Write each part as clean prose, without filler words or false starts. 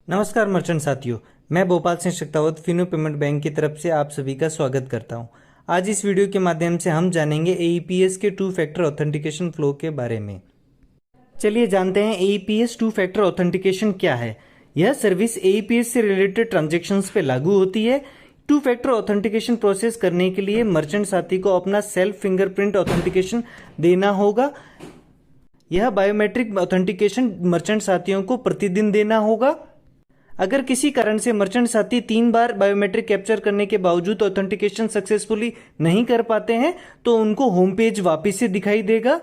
नमस्कार मर्चेंट साथियों, मैं भोपाल सिंह शक्तावत फिनो पेमेंट बैंक की तरफ से आप सभी का स्वागत करता हूं। आज इस वीडियो के माध्यम से हम जानेंगे एईपीएस के टू फैक्टर ऑथेंटिकेशन फ्लो के बारे में। चलिए जानते हैं एईपीएस टू फैक्टर ऑथेंटिकेशन क्या है। यह सर्विस एईपीएस से रिलेटेड ट्रांजैक्शंस पे लागू होती है। टू फैक्टर ऑथेंटिकेशन प्रोसेस करने के लिए मर्चेंट साथी को अपना सेल्फ फिंगरप्रिंट ऑथेंटिकेशन देना होगा। यह बायोमेट्रिक ऑथेंटिकेशन मर्चेंट साथियों को प्रतिदिन देना होगा। अगर किसी कारण से मर्चेंट साथी 3 बार बायोमेट्रिक कैप्चर करने के बावजूद ऑथेंटिकेशन सक्सेसफुली नहीं कर पाते हैं तो उनको होम पेज वापस से दिखाई देगा।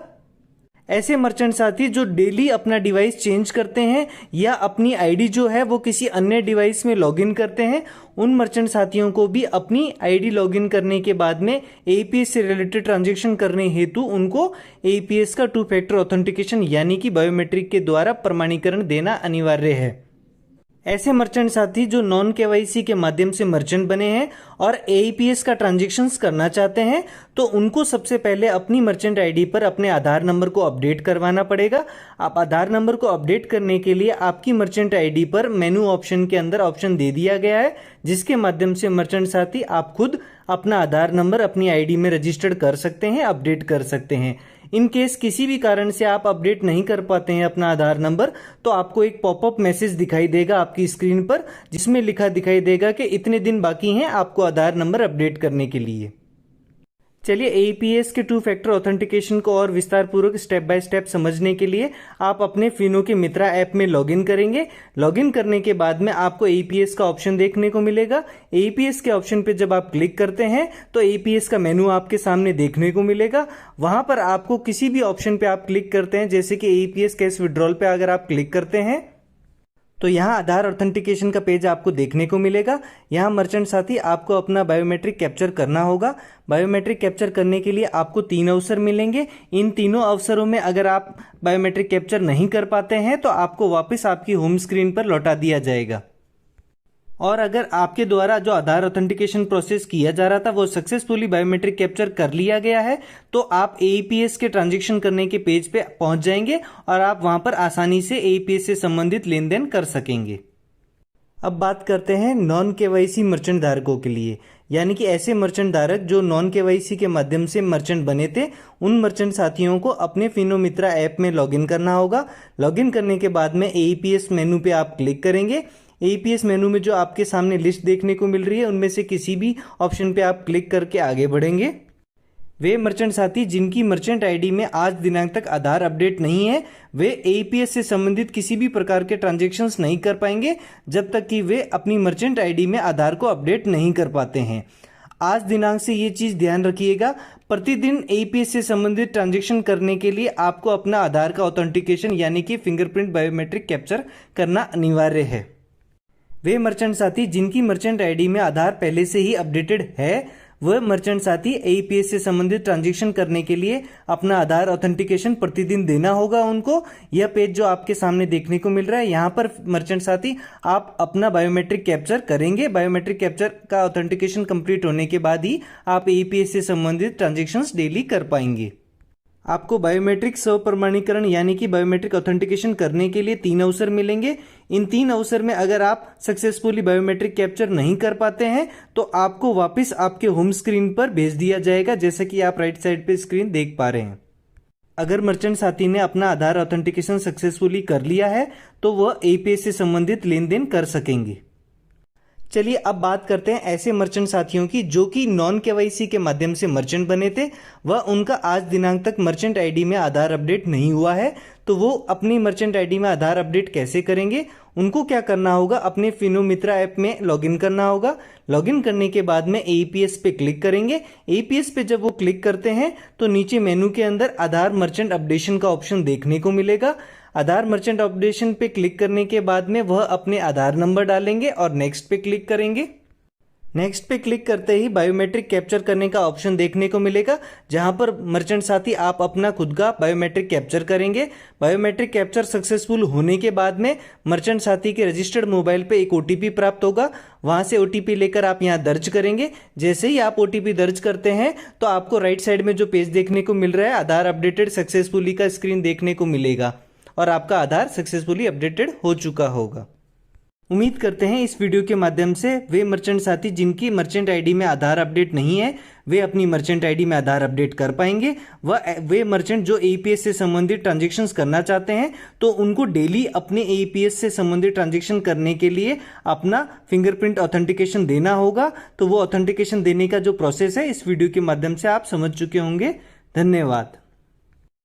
ऐसे मर्चेंट साथी जो डेली अपना डिवाइस चेंज करते हैं या अपनी आईडी जो है वो किसी अन्य डिवाइस में लॉगिन करते हैं, उन मर्चेंट साथियों को भी अपनी आईडी लॉगिन करने के बाद में एईपीएस से रिलेटेड ट्रांजैक्शन करने हेतु उनको एईपीएस का टू फैक्टर ऑथेंटिकेशन यानी कि बायोमेट्रिक के द्वारा प्रमाणीकरण देना अनिवार्य है। ऐसे मर्चेंट साथी जो नॉन केवाईसी के माध्यम से मर्चेंट बने हैं और एईपीएस का ट्रांजैक्शंस करना चाहते हैं तो उनको सबसे पहले अपनी मर्चेंट आईडी पर अपने आधार नंबर को अपडेट करवाना पड़ेगा। आप आधार नंबर को अपडेट करने के लिए आपकी मर्चेंट आईडी पर मेनू ऑप्शन के अंदर ऑप्शन दे दिया गया है, जिसके माध्यम से मर्चेंट साथी आप खुद अपना आधार नंबर अपनी आईडी में रजिस्टर्ड कर सकते हैं, अपडेट कर सकते हैं। इन केस किसी भी कारण से आप अपडेट नहीं कर पाते हैं अपना आधार नंबर तो आपको एक पॉपअप मैसेज दिखाई देगा आपकी स्क्रीन पर, जिसमें लिखा दिखाई देगा कि इतने दिन बाकी हैं आपको आधार नंबर अपडेट करने के लिए। चलिए एईपीएस के टू फैक्टर ऑथेंटिकेशन को और विस्तार पूर्वक स्टेप बाय स्टेप समझने के लिए आप अपने फिनो के मित्रा ऐप में लॉगिन करेंगे। लॉगिन करने के बाद में आपको एईपीएस का ऑप्शन देखने को मिलेगा। एईपीएस के ऑप्शन पे जब आप क्लिक करते हैं तो एईपीएस का मेनू आपके सामने देखने को मिलेगा। वहां पर आपको किसी भी ऑप्शन पे आप क्लिक करते हैं, जैसे कि एईपीएस कैश विड्रॉल पे अगर आप क्लिक करते हैं तो यहाँ आधार ऑथेंटिकेशन का पेज आपको देखने को मिलेगा। यहाँ मर्चेंट साथी आपको अपना बायोमेट्रिक कैप्चर करना होगा। बायोमेट्रिक कैप्चर करने के लिए आपको 3 अवसर मिलेंगे। इन तीनों अवसरों में अगर आप बायोमेट्रिक कैप्चर नहीं कर पाते हैं तो आपको वापस आपकी होम स्क्रीन पर लौटा दिया जाएगा। और अगर आपके द्वारा जो आधार ऑथेंटिकेशन प्रोसेस किया जा रहा था वो सक्सेसफुली बायोमेट्रिक कैप्चर कर लिया गया है तो आप एईपीएस के ट्रांजैक्शन करने के पेज पे पहुंच जाएंगे और आप वहां पर आसानी से एईपीएस से संबंधित लेन देन कर सकेंगे। अब बात करते हैं नॉन केवाईसी मर्चेंट धारकों के लिए, यानी कि ऐसे मर्चेंट धारक जो नॉन केवाईसी के माध्यम से मर्चेंट बने थे, उन मर्चेंट साथियों को अपने फिनो मित्रा ऐप में लॉगिन करना होगा। लॉगिन करने के बाद में एईपीएस मेनू पे आप क्लिक करेंगे। एईपीएस मेनू में जो आपके सामने लिस्ट देखने को मिल रही है उनमें से किसी भी ऑप्शन पे आप क्लिक करके आगे बढ़ेंगे। वे मर्चेंट साथी जिनकी मर्चेंट आईडी में आज दिनांक तक आधार अपडेट नहीं है वे एईपीएस से संबंधित किसी भी प्रकार के ट्रांजैक्शंस नहीं कर पाएंगे जब तक कि वे अपनी मर्चेंट आईडी में आधार को अपडेट नहीं कर पाते हैं। आज दिनांक से ये चीज ध्यान रखिएगा, प्रतिदिन एईपीएस से संबंधित ट्रांजैक्शन करने के लिए आपको अपना आधार का ऑथेंटिकेशन यानी कि फिंगरप्रिंट बायोमेट्रिक कैप्चर करना अनिवार्य है। वे मर्चेंट साथी जिनकी मर्चेंट आईडी में आधार पहले से ही अपडेटेड है वह मर्चेंट साथी एईपीएस से संबंधित ट्रांजैक्शन करने के लिए अपना आधार ऑथेंटिकेशन प्रतिदिन देना होगा उनको। यह पेज जो आपके सामने देखने को मिल रहा है, यहाँ पर मर्चेंट साथी आप अपना बायोमेट्रिक कैप्चर करेंगे। बायोमेट्रिक कैप्चर का ऑथेंटिकेशन कंप्लीट होने के बाद ही आप एईपीएस से संबंधित ट्रांजैक्शंस डेली कर पाएंगे। आपको बायोमेट्रिक स्व प्रमाणीकरण यानी कि बायोमेट्रिक ऑथेंटिकेशन करने के लिए 3 अवसर मिलेंगे। इन 3 अवसर में अगर आप सक्सेसफुली बायोमेट्रिक कैप्चर नहीं कर पाते हैं तो आपको वापस आपके होम स्क्रीन पर भेज दिया जाएगा, जैसे कि आप राइट साइड पे स्क्रीन देख पा रहे हैं। अगर मर्चेंट साथी ने अपना आधार ऑथेंटिकेशन सक्सेसफुली कर लिया है तो वह एईपीएस से संबंधित लेन देन कर सकेंगे। चलिए अब बात करते हैं ऐसे मर्चेंट साथियों की जो कि नॉन केवाईसी के माध्यम से मर्चेंट बने थे, वह उनका आज दिनांक तक मर्चेंट आईडी में आधार अपडेट नहीं हुआ है तो वो अपनी मर्चेंट आईडी में आधार अपडेट कैसे करेंगे। उनको क्या करना होगा, अपने फिनो मित्रा ऐप में लॉगिन करना होगा। लॉगिन करने के बाद में एईपीएस पे क्लिक करेंगे। एईपीएस पे जब वो क्लिक करते हैं तो नीचे मेनू के अंदर आधार मर्चेंट अपडेशन का ऑप्शन देखने को मिलेगा। आधार मर्चेंट अपडेशन पे क्लिक करने के बाद में वह अपने आधार नंबर डालेंगे और नेक्स्ट पे क्लिक करेंगे। नेक्स्ट पे क्लिक करते ही बायोमेट्रिक कैप्चर करने का ऑप्शन देखने को मिलेगा, जहां पर मर्चेंट साथी आप अपना खुद का बायोमेट्रिक कैप्चर करेंगे। बायोमेट्रिक कैप्चर सक्सेसफुल होने के बाद में मर्चेंट साथी के रजिस्टर्ड मोबाइल पे एक ओटीपी प्राप्त होगा। वहां से ओटीपी लेकर आप यहां दर्ज करेंगे। जैसे ही आप ओटीपी दर्ज करते हैं तो आपको राइट साइड में जो पेज देखने को मिल रहा है आधार अपडेटेड सक्सेसफुली का स्क्रीन देखने को मिलेगा और आपका आधार सक्सेसफुली अपडेटेड हो चुका होगा। उम्मीद करते हैं इस वीडियो के माध्यम से वे मर्चेंट साथी जिनकी मर्चेंट आईडी में आधार अपडेट नहीं है वे अपनी मर्चेंट आईडी में आधार अपडेट कर पाएंगे। वे मर्चेंट जो एईपीएस से संबंधित ट्रांजैक्शंस करना चाहते हैं तो उनको डेली अपने एईपीएस से संबंधित ट्रांजैक्शन करने के लिए अपना फिंगरप्रिंट ऑथेंटिकेशन देना होगा। तो वो ऑथेंटिकेशन देने का जो प्रोसेस है इस वीडियो के माध्यम से आप समझ चुके होंगे। धन्यवाद।